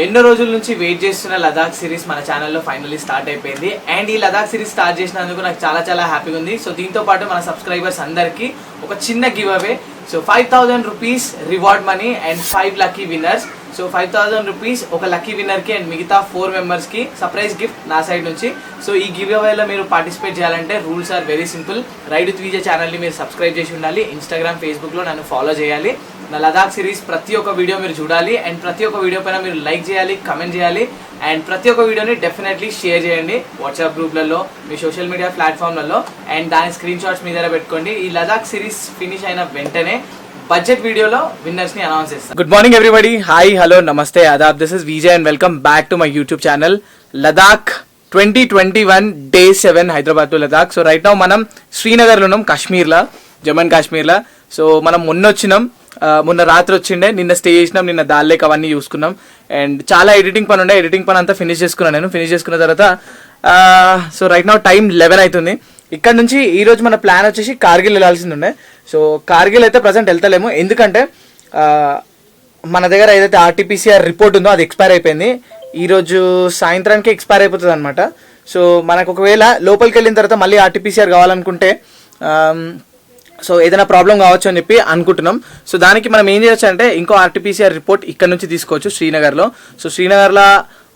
ఎన్నో రోజుల నుంచి వెయిట్ చేస్తున్న లదాఖ్ సిరీస్ మన ఛానల్లో ఫైనల్లీ స్టార్ట్ అయిపోయింది. అండ్ ఈ లదాఖ్ సిరీస్ స్టార్ట్ చేసినందుకు నాకు చాలా హ్యాపీగా ఉంది. సో దీంతో పాటు మన సబ్స్క్రైబర్స్ అందరికీ ఒక చిన్న give away. So 5,000 rupees reward money and 5 lucky winners. So 5,000 rupees ఒక లక్కీ విన్నర్కి అండ్ మిగతా 4 మెంబర్స్కి సర్ప్రైజ్ గిఫ్ట్ నా సైడ్ నుంచి. సో ఈ గివ్ అవేలో మీరు పార్టిసిపేట్ చేయాలంటే rules are very simple. Ride with Vijay ఛానల్ని మీరు సబ్స్క్రైబ్ చేసి ఉండాలి. ఇన్స్టాగ్రామ్, ఫేస్బుక్లో నన్ను ఫాలో చేయాలి. నా లదాఖ్ సిరీస్ ప్రతి ఒక్క వీడియో మీరు చూడాలి అండ్ ప్రతి ఒక్క వీడియో పైన మీరు లైక్ చేయాలి, కమెంట్ చేయాలి అండ్ ప్రతి ఒక్క వీడియోని డెఫినెట్లీ షేర్ చేయండి వాట్సాప్ గ్రూప్లలో, మీ సోషల్ మీడియా ప్లాట్ఫామ్లలో అండ్ దాని స్క్రీన్ షాట్స్ మీ దగ్గర పెట్టుకోండి. ఈ లదాఖ్ సిరీస్ ఫినిష్ అయిన వెంటనే బడ్జెట్ వీడియోలో విన్నర్స్ ని అనౌన్స్ చేస్తాను. Good morning everybody, hi, hello, నమస్తే, ఆదాబ్. This is Vijay and welcome back to my YouTube channel Ladakh 2021 Day 7 Hyderabad to Ladakh. So right now మనం శ్రీనగర్లో ఉన్నాం, కాశ్మీర్లో, జమ్మూ అండ్ కాశ్మీర్లో. సో మనం మొన్న రాత్రి వచ్చిండే, నిన్న స్టే చేసినాం, నిన్న దాల్ లేక్ అవన్నీ చూసుకున్నాం అండ్ చాలా ఎడిటింగ్ పని ఉండే. ఎడిటింగ్ పని అంతా ఫినిష్ చేసుకున్న తర్వాత సో రైట్ నౌ టైం 11 అవుతుంది. ఇక్కడ నుంచి ఈరోజు మన ప్లాన్ వచ్చేసి కార్గిల్ వెళ్ళాల్సింది ఉండే. సో కార్గిల్ అయితే ప్రజెంట్ వెళ్తలేము, ఎందుకంటే మన దగ్గర ఏదైతే ఆర్టీపీసీఆర్ రిపోర్ట్ ఉందో అది ఎక్స్పైర్ అయిపోయింది. ఈరోజు సాయంత్రానికి ఎక్స్పైర్ అయిపోతుంది అనమాట. సో మనకు ఒకవేళ లోపలికి వెళ్ళిన తర్వాత మళ్ళీ ఆర్టీపీసీఆర్ కావాలనుకుంటే సో ఏదైనా ప్రాబ్లం కావచ్చు అని చెప్పి అనుకుంటున్నాం. సో దానికి మనం ఏం చేయొచ్చు అంటే ఇంకో ఆర్టీపీసీఆర్ రిపోర్ట్ ఇక్కడ నుంచి తీసుకోవచ్చు శ్రీనగర్లో. సో శ్రీనగర్లో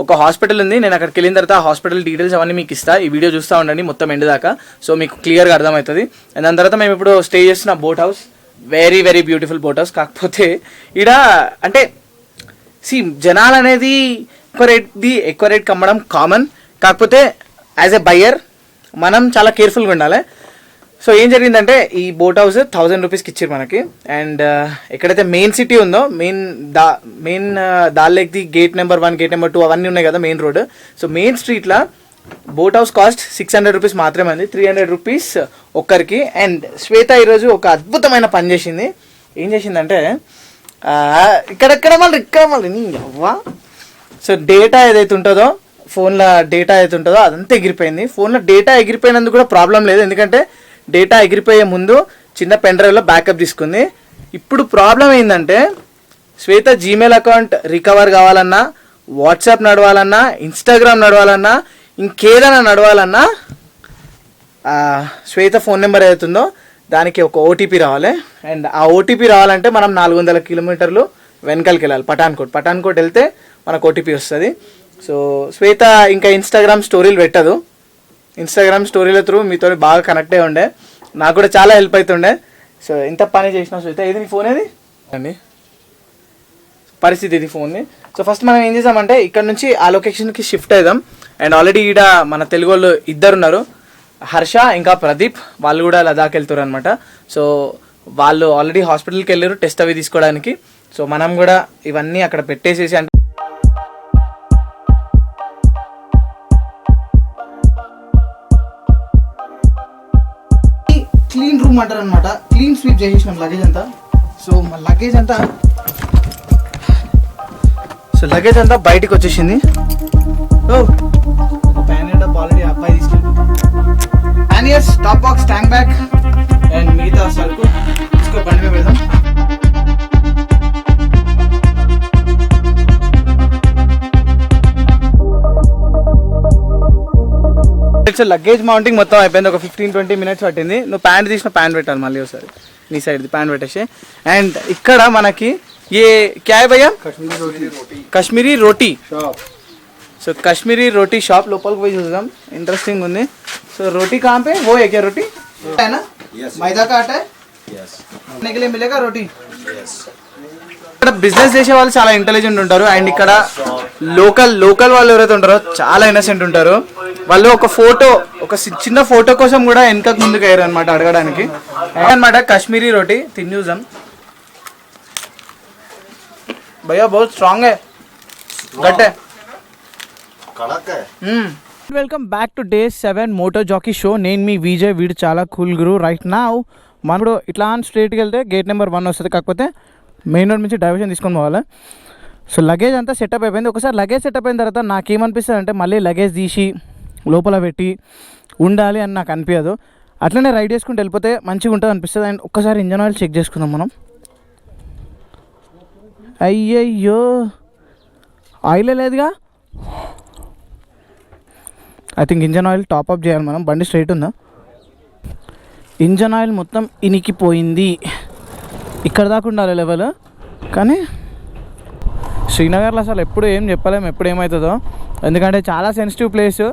ఒక హాస్పిటల్ ఉంది, నేను అక్కడికి వెళ్ళిన తర్వాత ఆ హాస్పిటల్ డీటెయిల్స్ అవన్నీ మీకు ఇస్తా. ఈ వీడియో చూస్తూ ఉండండి మొత్తం ఎండ్ దాకా, సో మీకు క్లియర్గా అర్థమవుతుంది. అండ్ దాని తర్వాత మేము ఇప్పుడు స్టే చేస్తున్న boat house, very beautiful boat house. కాకపోతే ఇక్కడ అంటే జనాలు అనేది ఎక్కువ రేట్ కమ్మడం కామన్, కాకపోతే యాజ్ ఎ బయ్యర్ మనం చాలా కేర్ఫుల్గా ఉండాలి. సో ఏం జరిగిందంటే ఈ బోట్ హౌస్ 1,000 రూపీస్కి ఇచ్చారు మనకి. అండ్ ఎక్కడైతే మెయిన్ సిటీ ఉందో, main dal lake the gate number 1, gate number 2 అవన్నీ ఉన్నాయి కదా మెయిన్ రోడ్. సో మెయిన్ స్ట్రీట్లో బోట్ హౌస్ కాస్ట్ 600 రూపీస్ మాత్రమే ఉంది, 300 రూపీస్ ఒక్కరికి. అండ్ శ్వేత ఈరోజు ఒక అద్భుతమైన పని చేసింది. ఏం చేసిందంటే ఇక్కడ మళ్ళీ అవ్వా. సో డేటా ఏదైతే ఉంటుందో, ఫోన్లో డేటా ఏదైతే ఉంటుందో అదంతా ఎగిరిపోయింది. ఫోన్లో డేటా ఎగిరిపోయినందుకు కూడా ప్రాబ్లం లేదు, ఎందుకంటే డేటా ఎగిరిపోయే ముందు చిన్న పెన్ డ్రైవ్లో బ్యాకప్ తీసుకుంది. ఇప్పుడు ప్రాబ్లం ఏంటంటే శ్వేత జీమెయిల్ అకౌంట్ రికవర్ కావాలన్నా, వాట్సాప్ నడవాలన్నా, ఇన్స్టాగ్రామ్ నడవాలన్నా, ఇంకేదైనా నడవాలన్నా శ్వేత ఫోన్ నెంబర్ ఏదైతుందో దానికి ఒక ఓటీపీ రావాలి. అండ్ ఆ ఓటీపీ రావాలంటే మనం 400 కిలోమీటర్లు వెనకాలకి వెళ్ళాలి, పఠాన్కోట్ వెళ్తే మనకు ఓటీపీ వస్తుంది. సో శ్వేత ఇంకా ఇన్స్టాగ్రామ్ స్టోరీలు పెట్టదు. ఇన్స్టాగ్రామ్ స్టోరీల త్రూ మీతో బాగా కనెక్ట్ అయ్యి ఉండే, నాకు కూడా చాలా హెల్ప్ అవుతుండే. సో ఇంత పని చేసిన శ్వేత, ఏది నీ ఫోన్ ఏది అండి, పరిస్థితి ఇది ఫోన్ని. సో ఫస్ట్ మనం ఏం చేసామంటే ఇక్కడ నుంచి ఆ లొకేషన్కి షిఫ్ట్ అవుదాం. అండ్ ఆల్రెడీ ఈడ మన తెలుగు వాళ్ళు 2 ఉన్నారు, హర్ష ఇంకా ప్రదీప్, వాళ్ళు కూడా లదాఖ్ వెళ్తారు అనమాట. సో వాళ్ళు ఆల్రెడీ హాస్పిటల్కి వెళ్ళారు టెస్ట్ అవి తీసుకోవడానికి. సో మనం కూడా ఇవన్నీ అక్కడ పెట్టేసేసి, అంటే క్లీన్ రూమ్ అంటారు అనమాట, క్లీన్ స్వీప్ చేసేసినాం లగేజ్ అంతా. సో లగేజ్ అంతా బయటికి వచ్చేసింది. ఆల్రెడీ అబ్బాయి తీసుకెళ్ళి panniers, top box, tank bag and మిగతా సరుకు తీసుకొని బండి మీద పెడదాం. లగేజ్ మౌంటింగ్ మొత్తం అయిపోయింది, ఒక 15-20 మినిట్స్ పట్టింది. నువ్వు ప్యాంట్ తీసిన ప్యాంట్ పెట్టాలి మళ్ళీ ఒకసారి, నీ సైడ్ది ప్యాంట్ పెట్టేసి. అండ్ ఇక్కడ మనకి ఏ క్యా భయ్యా, కాశ్మీరీ రోటీ. సో కాశ్మీరీ రోటీ షాప్ లోపలికి పోయి చూద్దాం, ఇంట్రెస్టింగ్ ఉంది. సో రోటీ కहाँ पे वो है क्या रोटी है ना, मैदा का आटा है, खाने के लिए मिलेगा रोटी. ఇక్కడ బిజినెస్ చేసే వాళ్ళు చాలా ఇంటెలిజెంట్ ఉంటారు. అండ్ ఇక్కడ లోకల్ వాళ్ళు ఎవరైతే ఉంటారో చాలా ఇన్నసెంట్ ఉంటారు. వాళ్ళు ఒక చిన్న ఫోటో కోసం కూడా వెనకకు ముందుకు అయ్యారు అనమాట అడగడానికి. అనమాట కాశ్మీరీ రోటీ తిని చూద్దాం. భయ్యా बहुत స్ట్రాంగ్ है, గట్టే. Welcome back to Day 7 moto jockey show. నేను మీ విజయ్, వీడు చాలా కూల్ గురు. రైట్ నా మనం ఇట్లా స్ట్రైట్కి వెళ్తే గేట్ నెంబర్ 1 వస్తుంది, కాకపోతే మెయిన్ రోడ్ నుంచి డైవర్షన్ తీసుకొని పోవాలి. సో లగేజ్ అంతా సెటప్ అయిపోయింది. ఒకసారి లగేజ్ సెటప్ అయిన తర్వాత నాకేమనిపిస్తుంది అంటే మళ్ళీ లగేజ్ తీసి లోపల పెట్టి ఉండాలి అని నాకు అనిపించదు. అట్లనే రైడ్ చేసుకుంటూ వెళ్ళిపోతే మంచిగా ఉంటుంది అనిపిస్తుంది. అండ్ ఒక్కసారి ఇంజన్ ఆయిల్ చెక్ చేసుకుందాం మనం. అయ్యయ్యో ఆయిలే లేదుగా. I think engine oil top-up చేయాలి మనం. బండి స్ట్రైట్ ఉందా? ఇంజన్ ఆయిల్ మొత్తం ఇనికిపోయింది. ఇక్కడ దాకా ఉండాలి లెవెల్. కానీ శ్రీనగర్లో అసలు ఎప్పుడు ఏం చెప్పలేము ఎప్పుడు ఏమవుతుందో, ఎందుకంటే చాలా సెన్సిటివ్ ప్లేస్.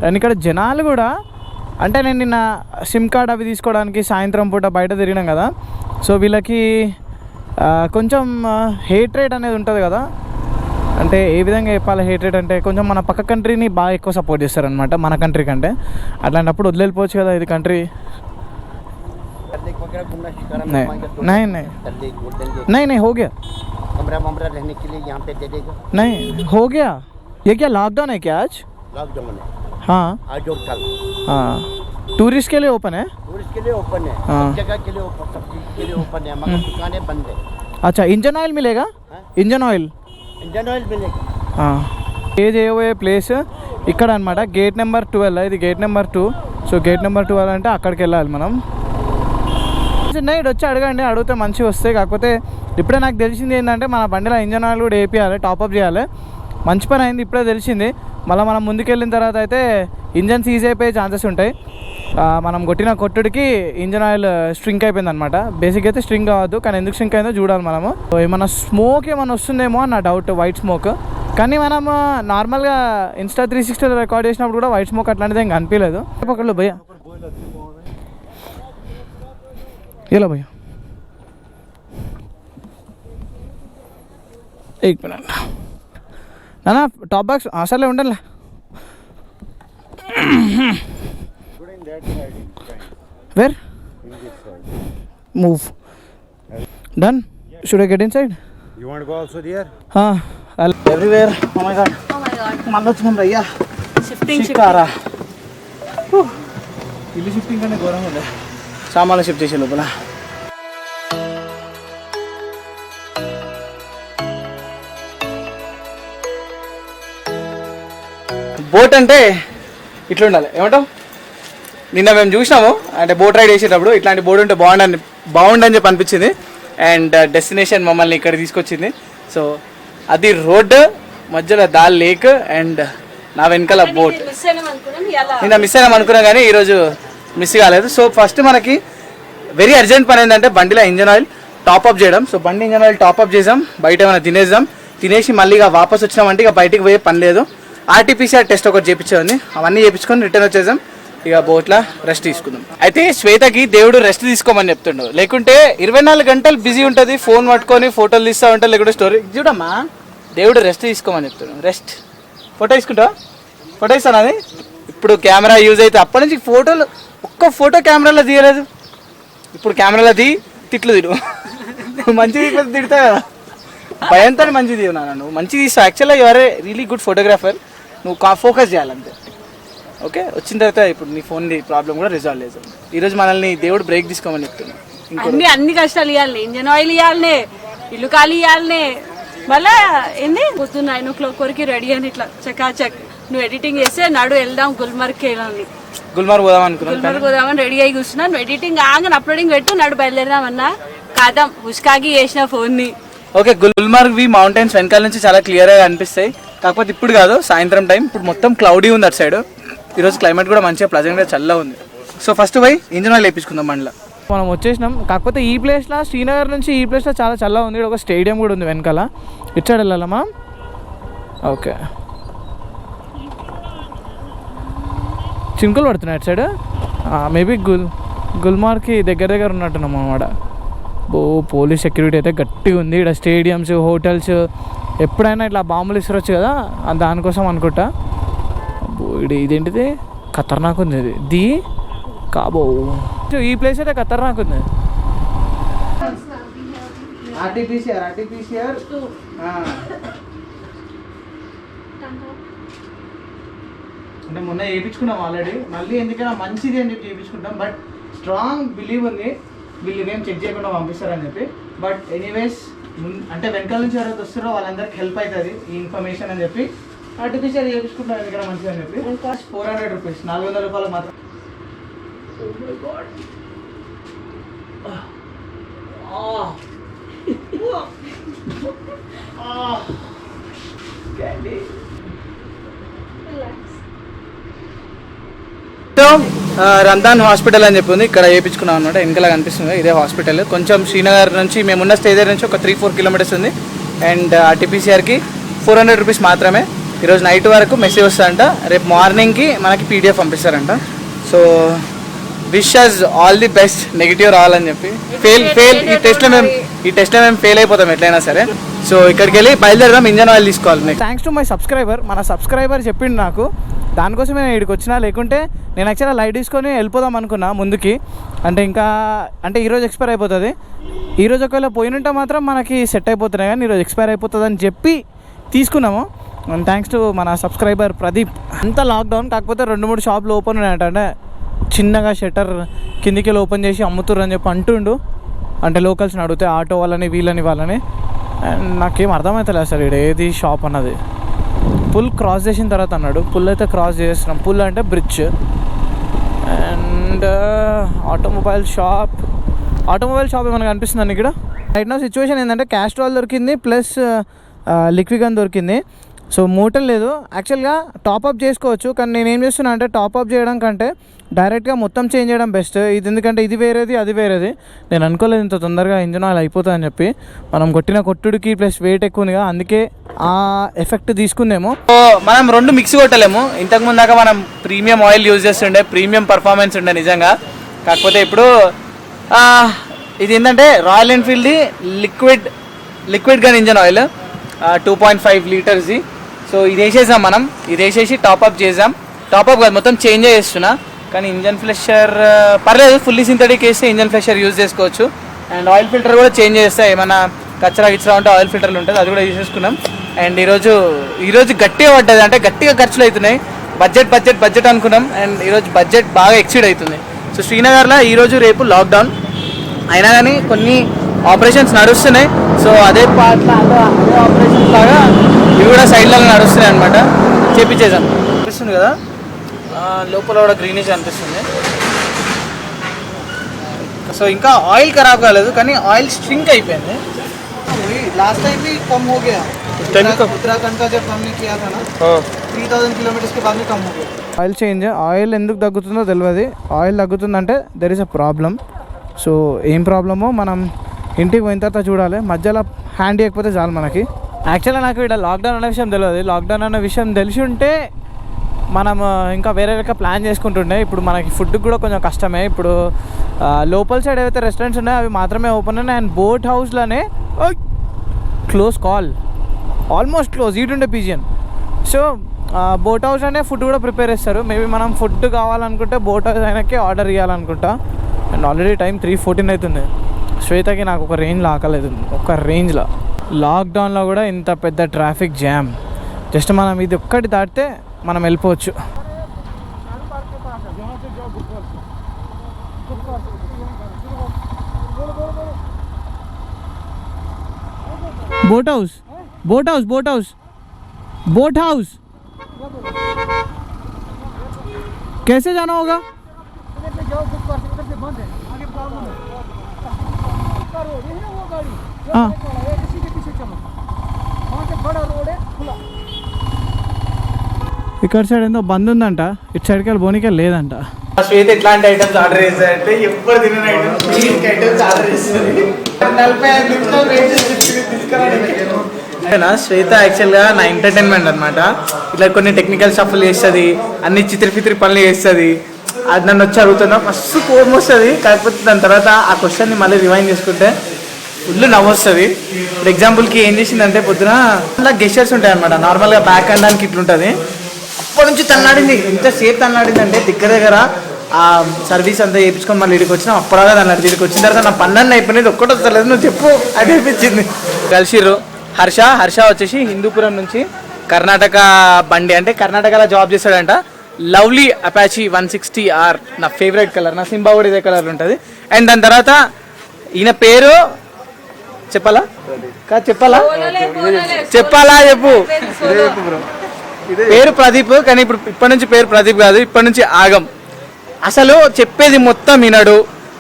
అండ్ ఇక్కడ జనాలు కూడా, అంటే నేను నిన్న సిమ్ కార్డ్ అవి తీసుకోవడానికి సాయంత్రం పూట బయట తిరిగినాం కదా, సో వీళ్ళకి కొంచెం హేట్ రేట్ అనేది ఉంటుంది కదా. అంటే ఏ విధంగా చెప్పాలి హేట్ రేట్ అంటే, కొంచెం మన పక్క కంట్రీని బాగా ఎక్కువ సపోర్ట్ చేస్తారనమాట మన కంట్రీ కంటే. అట్లాంటప్పుడు వదిలేకపోవచ్చు కదా ఇది కంట్రీ. नहीं नहीं नहीं नहीं हो गया कमरा वमरा रहने के लिए यहाँ पे दे देगा। नहीं हो गया। ये क्या लॉकडाउन है क्या आज? लॉकडाउन है हाँ आज और कल। हाँ टूरिस्ट के लिए ओपन है? टूरिस्ट के लिए ओपन है, हाँ। सब जगह के लिए ओपन, सब चीज के लिए ओपन है, मगर दुकानें बंद है। अच्छा इंजन ऑयल मिलेगा? इंजन ऑयल इंजन ऑयल मिलेगा। ఏ చేయబోయే ప్లేస్ ఇక్కడ అనమాట. గేట్ నెంబర్ 12, ఇది gate number 2. So gate number 12 అంటే అక్కడికి వెళ్ళాలి మనం. నైట్ వచ్చి అడగండి, అడిగితే మంచిగా వస్తాయి. కాకపోతే ఇప్పుడే నాకు తెలిసింది ఏంటంటే మన బండిలో ఇంజన్ ఆయిల్ కూడా వేపియాలి, టాప్అప్ చేయాలి. మంచి పని అయింది, ఇప్పుడే తెలిసింది. మళ్ళీ మనం ముందుకెళ్ళిన తర్వాత అయితే ఇంజన్ సీజ్ అయిపోయే ఛాన్సెస్ ఉంటాయి. మనం కొట్టిన కొట్టుడికి ఇంజన్ ఆయిల్ స్ట్రింక్ అయిపోయింది అనమాట. బేసిక్ అయితే స్ట్రింక్ కావద్దు, కానీ ఎందుకు స్ట్రింక్ అయిందో చూడాలి మనము. ఏమన్నా స్మోక్ ఏమైనా వస్తుందేమో అని నా డౌట్, వైట్ స్మోక్. కానీ మనం నార్మల్గా ఇన్స్టా 360 రికార్డ్ చేసినప్పుడు కూడా వైట్ స్మోక్ అట్లాంటిది ఏం కనిపించలేదు. పక్కలో భయ్యా ఎలా భయ్యా एक मिनट ना टॉप बॉक्स असले ఉండలే where move done should I get inside You want to go also there? ha everywhere oh my god మళ్ళీ వచ్చినాం రయ్యా షిఫ్టింగ్ కారా ఇల్లు షిఫ్టింగ్ కన్నా ఘోరంగా ఉంది. సామాన్లు షిఫ్ట్ చేసే లోపల బోట్ అంటే ఇట్లా ఉండాలి. ఏమంటావు? నిన్న మేము చూసినాము, అంటే బోట్ రైడ్ చేసేటప్పుడు ఇట్లాంటి బోట్ ఉంటే బాగుండని చెప్పి అనిపించింది. అండ్ డెస్టినేషన్ మమ్మల్ని ఇక్కడ తీసుకొచ్చింది. సో అది రోడ్ మధ్యలో దాల్ లేక్ అండ్ నా వెనకాల బోట్. నిన్న మిస్ అయినాం అనుకున్నా కానీ ఈరోజు మిస్ కాలేదు. సో ఫస్ట్ మనకి వెరీ అర్జెంట్ పని ఏంటంటే బండిలో ఇంజన్ ఆయిల్ టాప్అప్ చేయడం. సో బండి ఇంజన్ ఆయిల్ టాప్అప్ చేసాం, బయట ఏమైనా తినేద్దాం, తినేసి మళ్ళీ ఇక వాపస్ వచ్చినామంటే ఇక బయటికి పోయే పని లేదు. ఆర్టీపీసీఆర్ టెస్ట్ ఒకటి చేయించేది, అవన్నీ చేయించుకొని రిటర్న్ వచ్చేసాం. ఇక బోట్లా రెస్ట్ తీసుకుందాం. అయితే శ్వేతకి దేవుడు రెస్ట్ తీసుకోమని చెప్తుండు, లేకుంటే 24 గంటలు బిజీ ఉంటుంది, ఫోన్ పట్టుకొని ఫోటోలు తీస్తూ ఉంటారు, లేకుంటే స్టోరీ చూడమ్మా. దేవుడు రెస్ట్ తీసుకోమని చెప్తుండు. రెస్ట్. ఫోటో తీసుకుంటావా? ఫోటో ఇస్తాను. అది ఇప్పుడు కెమెరా యూజ్ అయితే అప్పటి నుంచి ఫోటోలు ఒక్క ఫోటో కెమెరాలో తీయలేదు. ఇప్పుడు కెమెరాలో తిట్లు తిరు మంచిది తిడతా కదా, భయంతో మంచిది తీయవు నాన్న. నువ్వు మంచిది తీస్తావు, యాక్చువల్గా యువర్ రియలీ గుడ్ ఫోటోగ్రాఫర్. నువ్వు ఫోకస్ చేయాలంతే. ఓకే, వచ్చిన తర్వాత ఇప్పుడు నీ ఫోన్ ప్రాబ్లం కూడా రిజాల్వ్ చేద్దాం. ఈరోజు మనల్ని దేవుడు బ్రేక్ తీసుకోమని చెప్తున్నాను. అన్ని కష్టాలు ఇవ్వాలి, ఇంజన్ ఆయిల్ ఇవ్వాలనే, ఇల్లు ఖాళీ ఇవ్వాలనే, మళ్ళా ఏంది పొద్దున్న 9 o'clock వరకు రెడీ అని ఇట్లా చకాచక్. నువ్వు ఎడిటింగ్ చేస్తే నడు వెళ్దాం గుల్మర్గ్కి వెళ్ళాలి. గుల్మర్గ్ పోదాం అనుకున్నాను, గుల్మర్గ్ పోదామని రెడీ అయి కూర్చున్నాను. ఎడిటింగ్ ఆగని అప్లోడింగ్ పెట్టు నడు బయలుదేరామన్నా కాదాం ఉస్కాగి చేసిన ఫోన్ని. ఓకే, గుల్మర్గ్ వి మౌంటైన్స్ వెనకాల నుంచి చాలా క్లియర్గా కనిపిస్తాయి. కాకపోతే ఇప్పుడు కాదు, సాయంత్రం టైం. ఇప్పుడు మొత్తం క్లౌడీ ఉంది అటు సైడ్. ఈరోజు క్లైమేట్ కూడా మంచిగా ప్లజెంట్గా చల్లగా ఉంది. సో ఫస్ట్ పోయి ఇంజన్ ఆయిల్ వేయించుకుందాం బండిలో. మనం వచ్చేసినాం. కాకపోతే ఈ ప్లేస్లో శ్రీనగర్ నుంచి ఈ ప్లేస్లో చాలా చల్లగా ఉంది. ఇక్కడ ఒక స్టేడియం కూడా ఉంది వెనకాల. ఇటు సైడ్ వెళ్ళాలమ్మా. ఓకే, చినుకులు పడుతున్నాయి అటు సైడ్. మేబీ గుల్మార్గ్కి దగ్గర ఉన్నట్టున్నాం అన్నమాట. పోలీస్ సెక్యూరిటీ అయితే గట్టిగా ఉంది. ఇక్కడ స్టేడియంస్, హోటల్స్, ఎప్పుడైనా ఇట్లా బాంబులు ఇసురొచ్చు కదా, దానికోసం అనుకుంటా. ఇదేంటిది ఖతర్నాక్ ఉంది. ఇది కాబో ఈ ప్లేస్ అయితే ఖతర్నాక్ ఉంది. అంటే మొన్న చేయించుకున్నాం ఆల్రెడీ, మళ్ళీ ఎందుకైనా మంచిది అని చెప్పి చేయించుకుంటాం. బట్ స్ట్రాంగ్ బిలీవ్ ఉంది వీళ్ళు ఇవేం చెక్ చేయకుండా పంపిస్తారని చెప్పి. బట్ ఎనీవేస్ అంటే వెనకాల నుంచి ఎవరైతే వస్తారో వాళ్ళందరికీ హెల్ప్ అవుతుంది ఈ ఇన్ఫర్మేషన్ అని చెప్పి ఆర్టిఫిషియల్ చేయించుకుంటాం ఎందుకైనా మంచిగా అని చెప్పి. 400 రూపీస్, 400 రూపాయలు మాత్రం. రందాన్ హాస్పిటల్ అని చెప్పింది, ఇక్కడ వేయించుకున్నాం అనమాట. వెనకాల కనిపిస్తుంది ఇదే హాస్పిటల్. కొంచెం శ్రీనగర్ నుంచి మేమున్న స్టే దగ్గర నుంచి ఒక 3-4 కిలోమీటర్స్ ఉంది. అండ్ ఆర్టీపీసీఆర్కి 400 రూపీస్ మాత్రమే. ఈరోజు నైట్ వరకు మెసేజ్ వస్తుందంట, రేపు మార్నింగ్కి మనకి పీడిఎఫ్ పంపిస్తారంట. So wish us all the best, negative రావాలని చెప్పి. ఈ టెస్ట్లో మేము ఫెయిల్ అయిపోతాం ఎట్లయినా సరే. సో ఇక్కడికి వెళ్ళి బయలుదేరదాం, ఇంజన్ ఆయిల్ తీసుకోవాలి. థ్యాంక్స్ టు మై సబ్స్క్రైబర్, మన సబ్స్క్రైబర్ చెప్పిండు నాకు, దానికోసం నేను ఇక్కడికి వచ్చినా. లేకుంటే నేను యాక్చువల్గా లైట్ తీసుకొని వెళ్ళిపోదాం అనుకున్నా ముందుకి. అంటే ఈరోజు ఎక్స్పైర్ అయిపోతుంది. ఈరోజు ఒకవేళ పోయినంటే మాత్రం మనకి సెట్ అయిపోతున్నాయి, కానీ ఈరోజు ఎక్స్పైర్ అయిపోతుంది అని చెప్పి తీసుకున్నాము. అండ్ థ్యాంక్స్ టు మన సబ్స్క్రైబర్ ప్రదీప్. అంతా లాక్డౌన్, కాకపోతే 2-3 షాపులు ఓపెన్ ఉన్నాయంట. అంటే చిన్నగా షట్టర్ కిందికి ఓపెన్ చేసి అమ్ముతుర్రు అని చెప్పి అంటుండు. అంటే లోకల్స్ని అడిగితే ఆటో వాళ్ళని వాళ్ళని. అండ్ నాకేం అర్థమవుతలేదు అసలు ఇక్కడ ఏది షాప్ అన్నది. పుల్ క్రాస్ చేసిన తర్వాత అన్నాడు. పుల్ అయితే క్రాస్ చేస్తున్నాం. పుల్ అంటే బ్రిడ్జ్. అండ్ ఆటోమొబైల్ షాప్ ఏమైనా కనిపిస్తుందండి ఇక్కడ. రైట్ నా సిచ్యువేషన్ ఏంటంటే క్యాస్ట్రాల్ దొరికింది, ప్లస్ లిక్విగన్ దొరికింది. సో మోటార్ లేదు. యాక్చువల్గా టాప్అప్ చేసుకోవచ్చు, కానీ నేను ఏం చేస్తున్నా అంటే టాప్అప్ చేయడం కంటే డైరెక్ట్గా మొత్తం చేంజ్ చేయడం బెస్ట్. ఇది ఎందుకంటే ఇది వేరేది అది వేరేది. నేను అనుకోలేదు ఇంత తొందరగా ఇంజన్ ఆయిల్ అయిపోతుందని చెప్పి. మనం కొట్టిన కొట్టుడికి ప్లస్ వెయిట్ ఎక్కువ ఉందిగా, అందుకే ఆ ఎఫెక్ట్ తీసుకుందేమో. సో మనం 2 మిక్స్ కొట్టలేము. ఇంతకుముందు దాకా మనం ప్రీమియం ఆయిల్ యూజ్ చేస్తుండే, ప్రీమియం పర్ఫార్మెన్స్ ఉండే నిజంగా. కాకపోతే ఇప్పుడు ఇది ఏంటంటే రాయల్ ఎన్ఫీల్డ్ది లిక్విడ్ గన్ ఇంజన్ ఆయిల్ 2.5 లీటర్స్ది. సో ఇది వేసేసాం మనం. ఇది వేసేసి టాప్అప్ చేసాం. టాప్అప్ కాదు, మొత్తం చేంజ్ చేస్తున్నా. కానీ ఇంజన్ ఫ్లెషర్ పర్లేదు, ఫుల్లీ సింథటిక్ వేస్తే ఇంజన్ ఫ్లెషర్ యూజ్ చేసుకోవచ్చు. అండ్ ఆయిల్ ఫిల్టర్ కూడా చేంజ్ చేస్తే ఏమైనా కచ్చరా ఉంటే ఆయిల్ ఫిల్టర్లు ఉంటుంది, అది కూడా యూజ్ చేసుకున్నాం. అండ్ ఈరోజు గట్టిగా పడ్డది, అంటే గట్టిగా ఖర్చులు అవుతున్నాయి. బడ్జెట్ అనుకున్నాం. అండ్ ఈరోజు బడ్జెట్ బాగా ఎక్సీడ్ అవుతుంది. సో శ్రీనగర్లో ఈరోజు రేపు లాక్డౌన్ అయినా కానీ కొన్ని ఆపరేషన్స్ నడుస్తున్నాయి. సో అదే ఆపరేషన్స్ లాగా ఇవి కూడా సైడ్లో నడుస్తున్నాయి అనమాట. చేపించేసాం. అనిపిస్తుంది కదా, లోపల కూడా గ్రీనిష్ అనిపిస్తుంది. సో ఇంకా ఆయిల్ ఖరాబ్ కాలేదు, కానీ ఆయిల్ స్ట్రింక్ అయిపోయింది. లాస్ట్ టైం भी कम हो गया, उत्तराखंड का जब हमने किया था ना 3000 किलोमीटर के बाद में कम हो गया. Oil change. ఆయిల్ ఎందుకు తగ్గుతుందో తెలియదు. ఆయిల్ తగ్గుతుందంటే there is a problem. So ఏం ప్రాబ్లమో మనం ఇంటికి పోయిన తర్వాత చూడాలి. మధ్యలో హ్యాండ్ ఇవ్వకపోతే చాలు మనకి. యాక్చువల్గా నాకు ఇక్కడ లాక్డౌన్ అనే విషయం తెలియదు. లాక్డౌన్ అనే విషయం తెలిసి ఉంటే మనం ఇంకా వేరే రకంగా ప్లాన్ చేసుకుంటుండే. ఇప్పుడు మనకి ఫుడ్కి కూడా కొంచెం కష్టమే. ఇప్పుడు లోపల సైడ్ ఏవైతే రెస్టారెంట్స్ ఉన్నాయో అవి మాత్రమే ఓపెన్ ఉన్నాయి. అండ్ బోట్ హౌస్లోనే ఆల్మోస్ట్ క్లోజ్ ఈటుండే పిజియన్. సో బోట్ హౌస్ అనే ఫుడ్ కూడా ప్రిపేర్ చేస్తారు. మేబీ మనం ఫుడ్ కావాలనుకుంటే బోట్ హౌస్ అయినాకే ఆర్డర్ ఇవ్వాలనుకుంటా. అండ్ ఆల్రెడీ టైం 3:14 అవుతుంది. శ్వేతకి నాకు ఒక రేంజ్లో ఆకలేదు, ఒక రేంజ్లో. లాక్డౌన్లో కూడా ఇంత పెద్ద ట్రాఫిక్ జామ్. జస్ట్ మనం ఇది ఒక్కటి దాటితే మనం వెళ్ళిపోవచ్చు. बोट हाउस कैसे जाना होगा? हाँ ఇక్కడ సైడ్ ఏందో బంద్ ఉందంట, ఇటు సైడ్కి వెళ్ళి పోనీకే లేదంట. శ్వేత ఎట్లాంటి ఐటమ్స్ ఆర్డర్ చేస్తారంటే ఎప్పుడు తినని ఐటమ్స్ ఆర్డర్ చేస్తుంది. 45 నిమిషాలు వెయిట్ చేసి తీసుకురా. శ్వేత యాక్చువల్గా నా ఎంటర్టైన్మెంట్ అనమాట. ఇట్లా కొన్ని టెక్నికల్ స్టఫ్లు చేస్తుంది, అన్ని చిత్రఫిత్రి పనులు చేస్తుంది. అది నన్ను వచ్చి అడుగుతున్నా, ఫస్ట్ కోపం వస్తుంది. కాకపోతే దాని తర్వాత ఆ క్వశ్చన్ని మళ్ళీ రివైండ్ చేసుకుంటే ఫుల్ నవ్వు వస్తుంది. ఇప్పుడు ఎగ్జాంపుల్కి ఏం చేసిందంటే పొద్దున అలా గెస్చర్స్ ఉంటాయి అనమాట. నార్మల్గా బ్యాక్ అనడానికి ఇట్లుంటుంది. అప్పటి నుంచి తన్నాడింది. ఎంతసేపు తన్నాడింది అంటే దగ్గర ఆ సర్వీస్ అంతా చేయించుకొని మళ్ళీ ఇక్కడికి వచ్చినా అప్పుడుగా తన్నాడు. ఇక్కడికి వచ్చిన తర్వాత నా పన్నెండు అయిపోయినది, ఒక్కటి వస్తలేదు. నువ్వు చెప్పు అది అనిపించింది. కలిసిర్రు. హర్ష వచ్చేసి హిందూపురం నుంచి కర్ణాటక బండి, అంటే కర్ణాటకలో జాబ్ చేస్తాడంట. లవ్లీ అపాచీ 160R నా ఫేవరెట్ కలర్. నా సింబా కూడా ఇదే కలర్ ఉంటుంది. అండ్ దాని తర్వాత ఈయన పేరు చెప్పాలా చెప్పు. పేరు ప్రదీప్, కానీ ఇప్పటి నుంచి పేరు ప్రదీప్ కాదు, ఇప్పటి నుంచి ఆగం. అసలు చెప్పేది మొత్తం వినడు.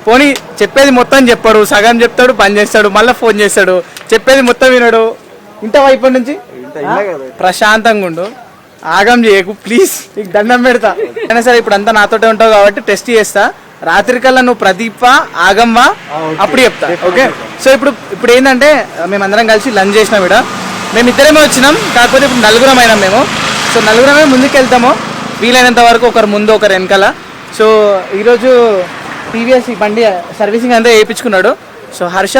పోనీ చెప్పేది మొత్తం చెప్పాడు, సగం చెప్తాడు, పని చేస్తాడు, మళ్ళీ ఫోన్ చేస్తాడు. చెప్పేది మొత్తం వినడు. ఇంటవా ఇప్పటి నుంచి? ప్రశాంతంగా ఉండు, ఆగం చేయకు ప్లీజ్, నీకు దండం పెడతా. అయినా సరే ఇప్పుడు అంతా నాతోటే ఉంటావు కాబట్టి టెస్ట్ చేస్తా. రాత్రికల్లా నువ్వు ప్రదీప ఆగంవా అప్పుడు చెప్తా. ఓకే, సో ఇప్పుడు ఏంటంటే మేమందరం కలిసి లంచ్ చేసినాం. ఇక్కడ మేము ఇద్దరమే వచ్చినాం, కాకపోతే ఇప్పుడు నలుగురం అయినాం మేము. సో నలుగురమే ముందుకు వెళ్తాము, వీలైనంత వరకు ఒకరు ముందు ఒకరు వెనకాల. సో ఈరోజు టీవీఎస్ ఈ బండి సర్వీసింగ్ అంతా వేయించుకున్నాడు. సో హర్ష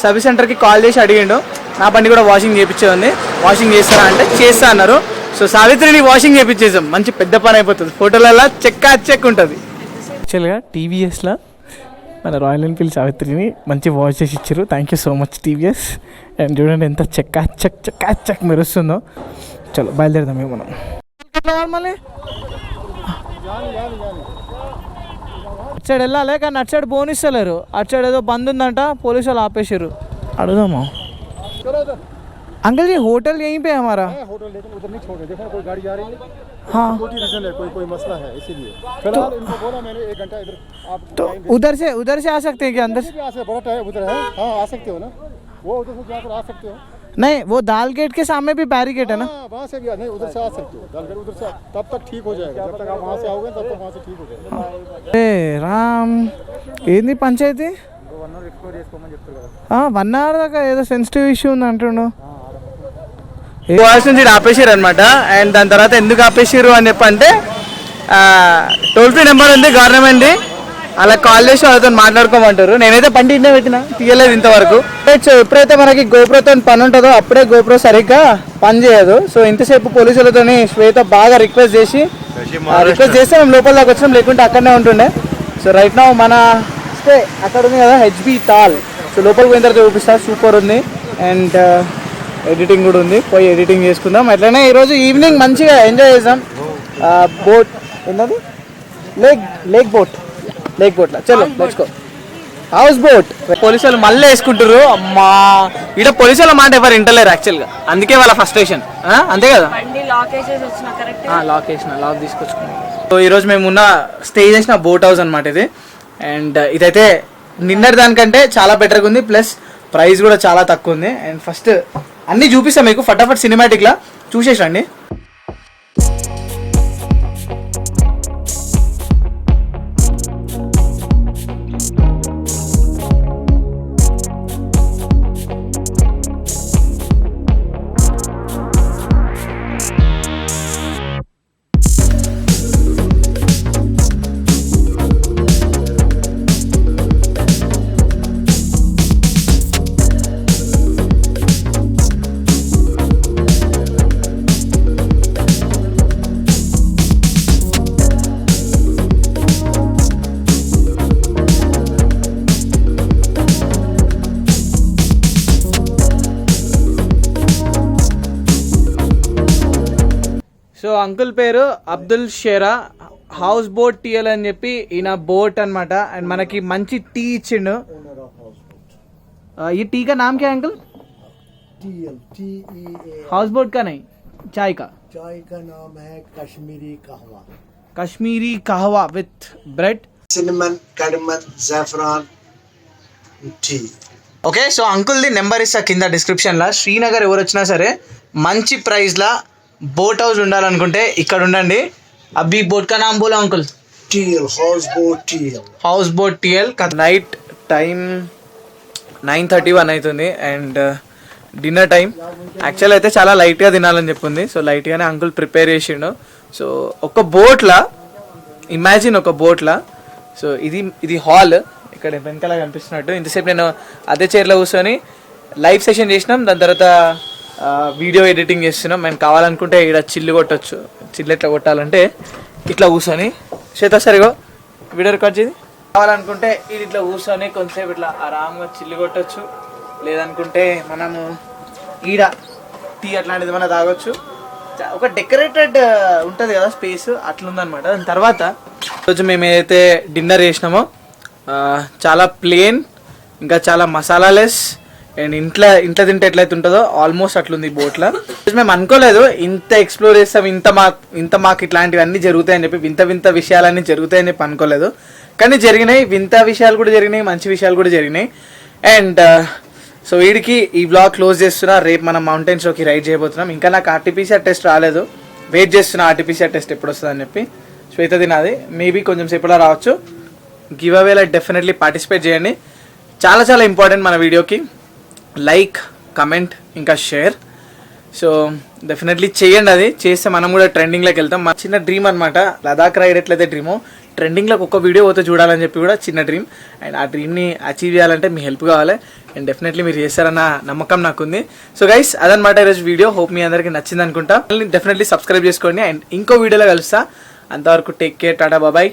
సర్వీస్ సెంటర్కి కాల్ చేసి అడిగిండు, నా బండి కూడా వాషింగ్ చేయించే ఉంది, వాషింగ్ చేస్తారా అంటే చేస్తా అన్నారు. సో సావిత్రిని వాషింగ్ చేయించేసాం, మంచి పెద్ద పని అయిపోతుంది, ఫోటోలలో చెక్ ఉంటుంది. యాక్చువల్గా టీవీఎస్లో మన రాయల్ ఎన్ఫీల్డ్ సావిత్రిని మంచి వాష్ చేసి ఇచ్చారు. Thank you so much TVS. And చూడండి ఎంత చెక్ మెరుస్తుందో. చలో బయలుదేరదాం మేము మనం. మళ్ళీ అటు సైడ్ వెళ్ళాలి, కానీ అటు సైడ్ బోనిస్తలేరు. అటు సైడ్ ఏదో బంద్ ఉందంట, పోలీసు వాళ్ళు ఆపేసారు. అడుగుదామా अंकल जी, होटल यहीं पे है हमारा? होटल लेकिन उधर नहीं छोड़े, देखो कोई गाड़ी जा रही है। हाँ, रीजन है, कोई मसला है, इसीलिए फिलहाल इनको बोला मैंने 1 घंटा इधर आप तो उधर से आ सकते हैं क्या अंदर से? यहाँ से बड़ा टाइम उधर है। हाँ आ सकते हो ना, वो उधर से जाकर आ सकते हो। नहीं, वो दाल गेट के सामने भी बैरिकेड है ना? वहाँ से भी नहीं, उधर से आ सकते हो, दाल गेट उधर से तब तक ठीक हो जाएगा, जब तक आप वहाँ से आओगे तब तक वहाँ से ठीक हो जाएगा। రామ్ ఏంది పంచాయతీ? 1 అవర్ ఎక్స్ప్లోర్ చేసుకోమని చెప్తారు కదా. 1 అవర్ దాకా ఏదో సెన్సిటివ్ ఇష్యూ ఉంది అంటుండు. వాయిస్ నుంచి ఆపేసారు అనమాట. అండ్ దాని తర్వాత ఎందుకు ఆపేసారు అని చెప్పంటే టోల్ ఫ్రీ నెంబర్ ఉంది గవర్నమెంట్ది, అలా కాల్ చేసి వాళ్ళతో మాట్లాడుకోమంటారు. నేనైతే బండి ఇంటే పెట్టినా, తీయలేదు ఇంతవరకు. సో ఎప్పుడైతే మనకి గోప్రోతో పని ఉంటుందో అప్పుడే గోప్రో సరిగ్గా పని చేయదు. సో ఇంతసేపు పోలీసులతో శ్వేత బాగా రిక్వెస్ట్ చేస్తే మేము లోపల దాకా వచ్చినాం, లేకుంటే అక్కడనే ఉంటుండే. సో రైట్ నౌ మన స్టే అక్కడ ఉంది కదా హెచ్బి టాల్. సో లోపలికి పోయిన తర్వాత చూపిస్తారు, సూపర్ ఉంది. అండ్ ఎడిటింగ్ కూడా ఉంది, పోయి ఎడిటింగ్ చేసుకుందాం. అట్లనే ఈరోజు ఈవినింగ్ మంచిగా ఎంజాయ్ చేద్దాం. బోట్ ఏంటది, లేక్ బోట్లా చలో let's go. House boat. Police వాళ్ళు మళ్ళీ వేసుకుంటారు. అమ్మా, ఇక్కడ పోలీసు వాళ్ళ మాట ఎవరు వింటలేరు యాక్చువల్గా, అందుకే వాళ్ళ ఫ్రస్ట్రేషన్. అంతే కదా, లాక్ వేసిన లాక్ తీసుకొచ్చుకున్నాం. సో ఈరోజు మేము స్టే చేసిన బోట్ హౌస్ అనమాట ఇది. అండ్ ఇదైతే నిన్నటి దానికంటే చాలా బెటర్గా ఉంది, ప్లస్ ప్రైస్ కూడా చాలా తక్కువ ఉంది. అండ్ ఫస్ట్ అన్నీ చూపిస్తాం మీకు ఫటాఫట్ సినిమాటిక్లా, చూసేసండి. సో అంకుల్ పేరు అబ్దుల్ షేరా, హౌస్ బోట్ టీఎల్ అని చెప్పి ఈయన బోట్ అనమాట. అండ్ మనకి మంచి టీ ఇచ్చిండు. ఈ టీ కా నామ్ క్యా అంకుల్? TEA हाउस बोट का नहीं, चाय का नाम है Kashmiri kahwa. Kashmiri kahwa with bread, cinnamon, cardamom, saffron tea. Okay. So అంకుల్ది నెంబర్ ఇస్తా కింద డిస్క్రిప్షన్లో. శ్రీనగర్ ఎవరు వచ్చినా సరే మంచి ప్రైస్లా బోట్ హౌస్ ఉండాలనుకుంటే ఇక్కడ ఉండండి. అబ్బి బోట్ కా నామ్ బోలో uncle? TL, house boat TL. Night time 9:31 అవుతుంది. అండ్ డిన్నర్ టైం యాక్చువల్ అయితే చాలా లైట్గా తినాలని చెప్పింది. సో లైట్గానే అంకుల్ ప్రిపేర్ చేసిండు. సో ఒక బోట్లా ఇమాజిన్, ఒక బోట్లా. సో ఇది హాల్, ఇక్కడ వెనకాల కనిపిస్తున్నట్టు. ఇంతసేపు నేను అదే చైర్లో కూర్చొని లైవ్ సెషన్ చేసినాం, దాని తర్వాత వీడియో ఎడిటింగ్ చేస్తున్నాం. మేము కావాలనుకుంటే ఇక్కడ చిల్లు కొట్టచ్చు. చిల్లు ఎట్లా కొట్టాలంటే ఇట్లా కూర్చొని, చేత సరిగో వీడియో రికార్డ్ చేసి, కావాలనుకుంటే ఇది ఇట్లా కూర్చొని కొంతసేపు ఇట్లా ఆరామ్గా చిల్లు కొట్టచ్చు. లేదనుకుంటే మనము ఈడ టీ అట్లాంటిది మనం తాగొచ్చు. ఒక డెకరేటెడ్ ఉంటుంది కదా స్పేస్, అట్లుందనమాట. దాని తర్వాత రోజు మేము ఏదైతే డిన్నర్ చేసినామో చాలా ప్లేన్, ఇంకా చాలా మసాలాలెస్. అండ్ ఇంట్లో తింటే ఎట్లయితే ఉంటుందో ఆల్మోస్ట్ అట్లుంది బోట్లో. మేము అనుకోలేదు ఇంత ఎక్స్ప్లోర్ చేస్తాం, ఇంత మాకు ఇట్లాంటివన్నీ జరుగుతాయని చెప్పి, వింత విషయాలన్నీ జరుగుతాయని చెప్పి అనుకోలేదు. కానీ జరిగినాయి, వింత విషయాలు కూడా జరిగినాయి, మంచి విషయాలు కూడా జరిగినాయి. అండ్ సో వీడికి ఈ బ్లాగ్ క్లోజ్ చేస్తున్నా. రేపు మనం మౌంటైన్స్లోకి రైడ్ చేయబోతున్నాం. ఇంకా నాకు ఆర్టీపీసీఆర్ టెస్ట్ రాలేదు, వెయిట్ చేస్తున్నా ఆర్టీపీసీఆర్ టెస్ట్ ఎప్పుడు వస్తుందని చెప్పి. శ్వేతది నాది మేబీ కొంచెం సేపులా రావచ్చు. గివ్ అవేలో డెఫినెట్లీ పార్టిసిపేట్ చేయండి. చాలా చాలా ఇంపార్టెంట్ మన వీడియోకి. లైక్, కమెంట్, ఇంకా షేర్. సో డెఫినెట్లీ చేయండి. అది చేస్తే మనం కూడా ట్రెండింగ్లోకి వెళ్తాం. మా చిన్న డ్రీమ్ అనమాట. లదాఖ్ రైడ్ ఎట్లయితే డ్రీమో, ట్రెండింగ్లోకి ఒక వీడియో పోతే చూడాలని చెప్పి కూడా చిన్న డ్రీమ్. అండ్ ఆ డ్రీమ్ని అచీవ్ చేయాలంటే మీ హెల్ప్ కావాలి. అండ్ డెఫినెట్లీ మీరు చేస్తారన్న నమ్మకం నాకుంది. సో గైస్, అదనమాట ఈరోజు వీడియో. హోప్ మీ అందరికీ నచ్చింది అనుకుంటా. డెఫినెట్లీ సబ్స్క్రైబ్ చేసుకోండి. అండ్ ఇంకో వీడియోలో కలుస్తా. అంతవరకు టేక్ కేర్, టాటా, బాబాయ్.